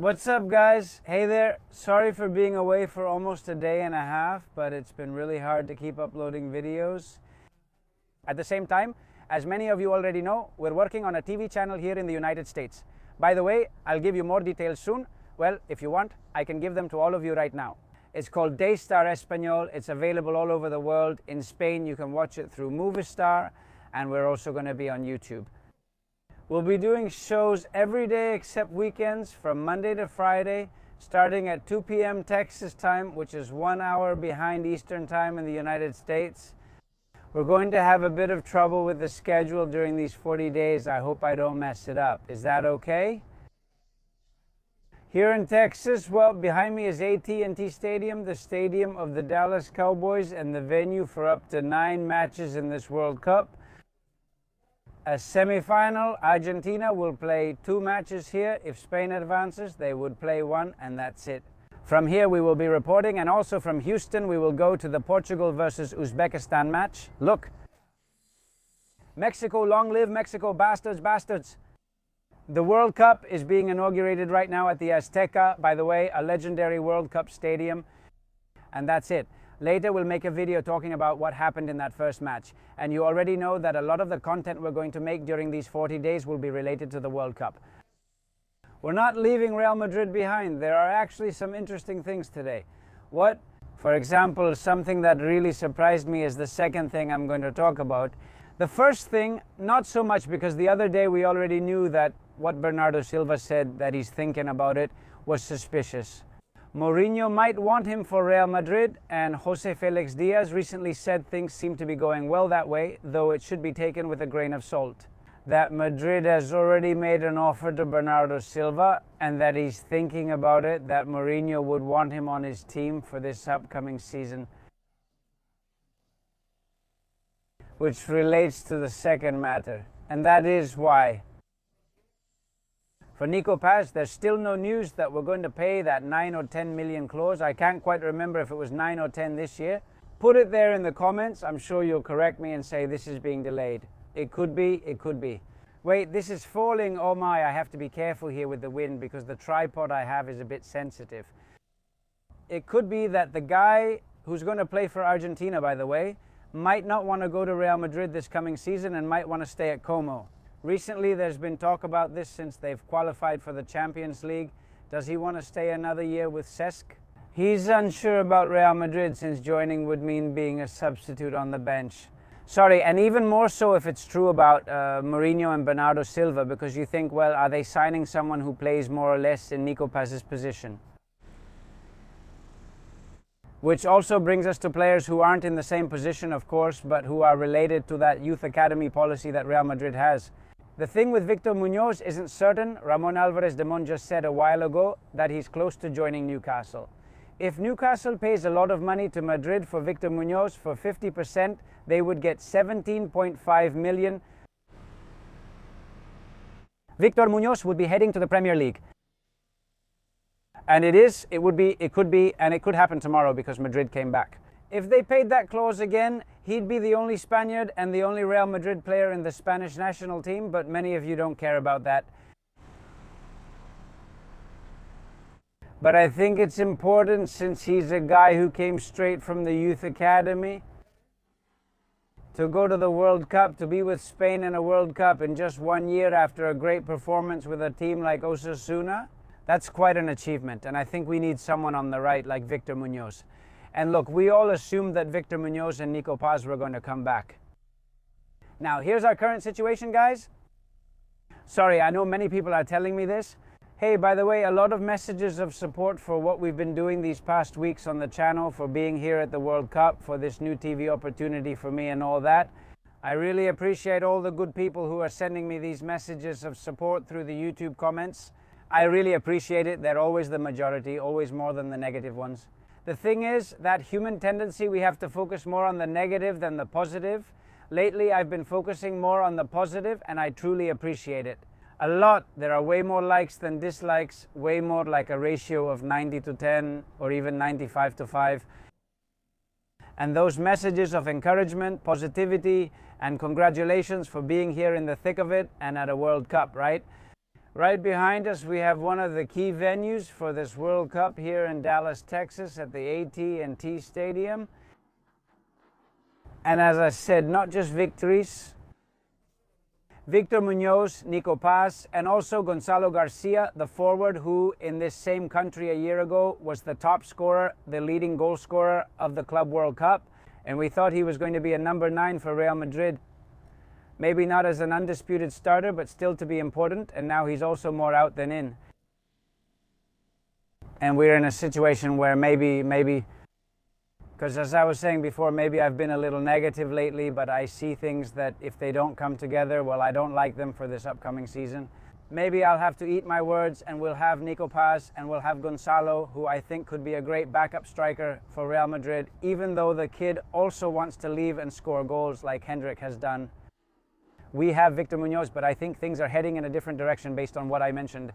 What's up, guys? Hey there. Sorry for being away for almost a day and a half, but it's been really hard to keep uploading videos. At the same time, as many of you already know, we're working on a TV channel here in the United States. By the way, I'll give you more details soon. Well, if you want, I can give them to all of you right now. It's called Daystar Español. It's available all over the world. In Spain, you can watch it through Movistar, and we're also going to be on YouTube. We'll be doing shows every day except weekends from Monday to Friday, starting at 2 p.m. Texas time, which is 1 hour behind Eastern time in the United States. We're going to have a bit of trouble with the schedule during these 40 days. I hope I don't mess it up. Is that okay? Here in Texas, well, behind me is AT&T Stadium, the stadium of the Dallas Cowboys and the venue for up to 9 matches in this World Cup. A semi-final, Argentina will play 2 matches here. If Spain advances, they would play 1, and that's it. From here we will be reporting, and also from Houston we will go to the Portugal versus Uzbekistan match. Look, Mexico, long live Mexico, bastards, bastards. The World Cup is being inaugurated right now at the Azteca, by the way, a legendary World Cup stadium, and that's it. Later we'll make a video talking about what happened in that first match. And you already know that a lot of the content we're going to make during these 40 days will be related to the World Cup. We're not leaving Real Madrid behind. There are actually some interesting things today. What? For example, something that really surprised me is the second thing I'm going to talk about. The first thing, not so much, because the other day we already knew that what Bernardo Silva said, that he's thinking about it, was suspicious. Mourinho might want him for Real Madrid, and Jose Felix Diaz recently said things seem to be going well that way, though it should be taken with a grain of salt. That Madrid has already made an offer to Bernardo Silva, and that he's thinking about it, that Mourinho would want him on his team for this upcoming season. Which relates to the second matter, and that is why. For Nico Paz, there's still no news that we're going to pay that 9 or 10 million clause. I can't quite remember if it was 9 or 10 this year. Put it there in the comments. I'm sure you'll correct me and say this is being delayed. It could be, it could be. Wait, this is falling. Oh my, I have to be careful here with the wind because the tripod I have is a bit sensitive. It could be that the guy who's going to play for Argentina, by the way, might not want to go to Real Madrid this coming season and might want to stay at Como. Recently, there's been talk about this since they've qualified for the Champions League. Does he want to stay another year with Cesc? He's unsure about Real Madrid since joining would mean being a substitute on the bench. Sorry, and even more so if it's true about Mourinho and Bernardo Silva, because you think, well, are they signing someone who plays more or less in Nico Paz's position? Which also brings us to players who aren't in the same position, of course, but who are related to that youth academy policy that Real Madrid has. The thing with Víctor Muñoz isn't certain. Ramón Álvarez de Mon just said a while ago that he's close to joining Newcastle. If Newcastle pays a lot of money to Madrid for Víctor Muñoz for 50%, they would get 17.5 million. Víctor Muñoz would be heading to the Premier League. And it could happen tomorrow because Madrid came back. If they paid that clause again, he'd be the only Spaniard and the only Real Madrid player in the Spanish national team, but many of you don't care about that. But I think it's important, since he's a guy who came straight from the youth academy, to go to the World Cup, to be with Spain in a World Cup in just 1 year after a great performance with a team like Osasuna. That's quite an achievement, and I think we need someone on the right like Víctor Muñoz. And look, we all assumed that Víctor Muñoz and Nico Paz were going to come back. Now, here's our current situation, guys. Sorry, I know many people are telling me this. Hey, by the way, a lot of messages of support for what we've been doing these past weeks on the channel, for being here at the World Cup, for this new TV opportunity for me and all that. I really appreciate all the good people who are sending me these messages of support through the YouTube comments. I really appreciate it. They're always the majority, always more than the negative ones. The thing is, that human tendency, we have to focus more on the negative than the positive. Lately, I've been focusing more on the positive, and I truly appreciate it. A lot. There are way more likes than dislikes, way more, like a ratio of 90 to 10 or even 95 to 5. And those messages of encouragement, positivity, and congratulations for being here in the thick of it and at a World Cup, right? Right behind us, we have one of the key venues for this World Cup here in Dallas, Texas at the AT&T Stadium. And as I said, not just victories. Víctor Muñoz, Nico Paz, and also Gonzalo Garcia, the forward who in this same country a year ago was the top scorer, the leading goal scorer of the Club World Cup. And we thought he was going to be a number 9 for Real Madrid. Maybe not as an undisputed starter, but still to be important. And now he's also more out than in. And we're in a situation where maybe, because as I was saying before, maybe I've been a little negative lately, but I see things that if they don't come together, well, I don't like them for this upcoming season. Maybe I'll have to eat my words and we'll have Nico Paz and we'll have Gonzalo, who I think could be a great backup striker for Real Madrid, even though the kid also wants to leave and score goals like Hendrik has done. We have Víctor Muñoz, but I think things are heading in a different direction based on what I mentioned.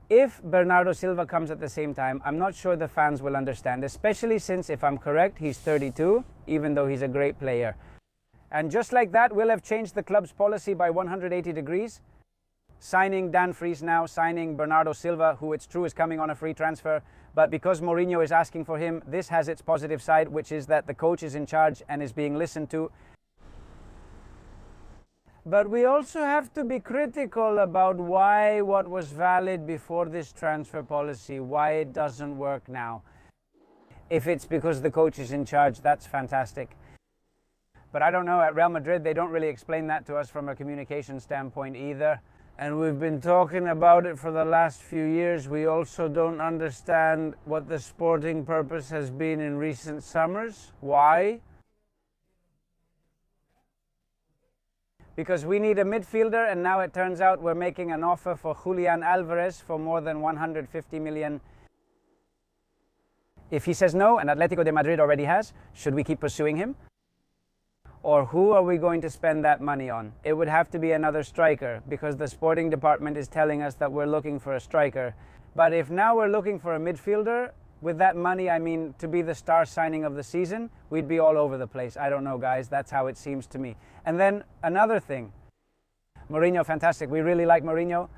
If Bernardo Silva comes at the same time, I'm not sure the fans will understand, especially since, if I'm correct, he's 32, even though he's a great player. And just like that, we'll have changed the club's policy by 180 degrees, signing Dan Friese now, signing Bernardo Silva, who it's true is coming on a free transfer, but because Mourinho is asking for him, this has its positive side, which is that the coach is in charge and is being listened to. But we also have to be critical about why what was valid before this transfer policy, why it doesn't work now. If it's because the coach is in charge, that's fantastic. But I don't know, at Real Madrid, they don't really explain that to us from a communication standpoint either. And we've been talking about it for the last few years. We also don't understand what the sporting purpose has been in recent summers. Why? Because we need a midfielder, and now it turns out we're making an offer for Julian Alvarez for more than 150 million. If he says no, and Atletico de Madrid already has, should we keep pursuing him? Or who are we going to spend that money on? It would have to be another striker, because the sporting department is telling us that we're looking for a striker. But if now we're looking for a midfielder, with that money, I mean, to be the star signing of the season, we'd be all over the place. I don't know, guys. That's how it seems to me. And then another thing. Mourinho, fantastic. We really like Mourinho.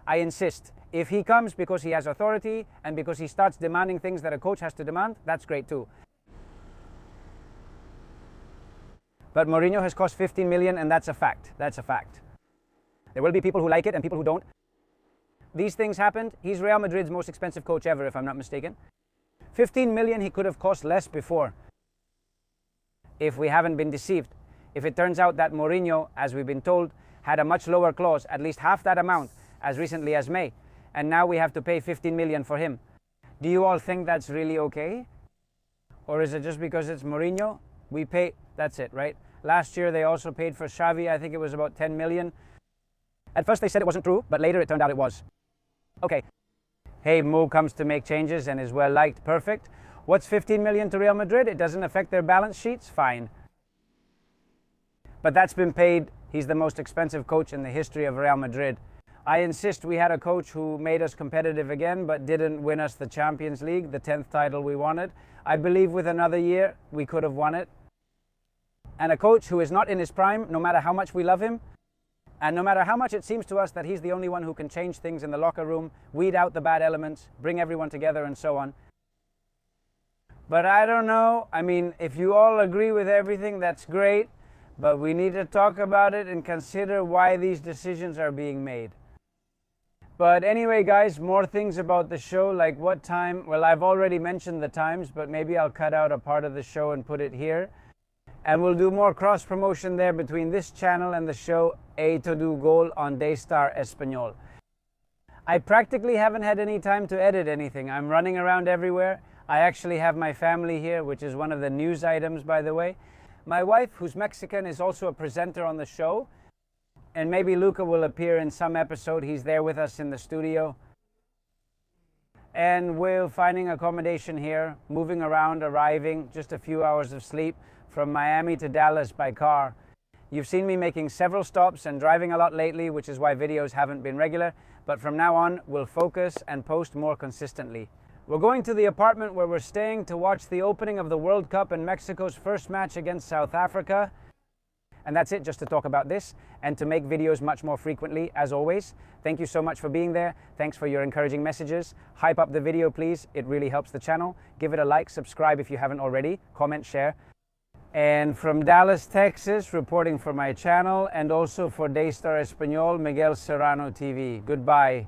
I insist. If he comes because he has authority and because he starts demanding things that a coach has to demand, that's great too. But Mourinho has cost 15 million, and that's a fact. That's a fact. There will be people who like it and people who don't. These things happened. He's Real Madrid's most expensive coach ever, if I'm not mistaken. 15 million he could have cost less before, if we haven't been deceived. If it turns out that Mourinho, as we've been told, had a much lower clause, at least half that amount, as recently as May, and now we have to pay 15 million for him. Do you all think that's really okay? Or is it just because it's Mourinho? We pay, that's it, right? Last year they also paid for Xavi, I think it was about 10 million. At first they said it wasn't true, but later it turned out it was. Okay, hey, Mo comes to make changes and is well liked, perfect. What's 15 million to Real Madrid? It doesn't affect their balance sheets, fine. But that's been paid. He's the most expensive coach in the history of Real Madrid. I insist we had a coach who made us competitive again, but didn't win us the Champions League, the 10th title we wanted. I believe with another year, we could have won it. And a coach who is not in his prime, no matter how much we love him, and no matter how much it seems to us that he's the only one who can change things in the locker room, weed out the bad elements, bring everyone together and so on. But I don't know. I mean, if you all agree with everything, that's great. But we need to talk about it and consider why these decisions are being made. But anyway, guys, more things about the show, like what time. Well, I've already mentioned the times, but maybe I'll cut out a part of the show and put it here. And we'll do more cross-promotion there between this channel and the show A Todo Gol on Daystar Español. I practically haven't had any time to edit anything. I'm running around everywhere. I actually have my family here, which is one of the news items, by the way. My wife, who's Mexican, is also a presenter on the show. And maybe Luca will appear in some episode. He's there with us in the studio. And we're finding accommodation here, moving around, arriving, just a few hours of sleep. From Miami to Dallas by car. You've seen me making several stops and driving a lot lately, which is why videos haven't been regular, but from now on, we'll focus and post more consistently. We're going to the apartment where we're staying to watch the opening of the World Cup and Mexico's first match against South Africa. And that's it, just to talk about this and to make videos much more frequently, as always. Thank you so much for being there. Thanks for your encouraging messages. Hype up the video, please. It really helps the channel. Give it a like, subscribe if you haven't already, comment, share. And from Dallas, Texas, reporting for my channel and also for Daystar Espanol, Miguel Serrano TV. Goodbye.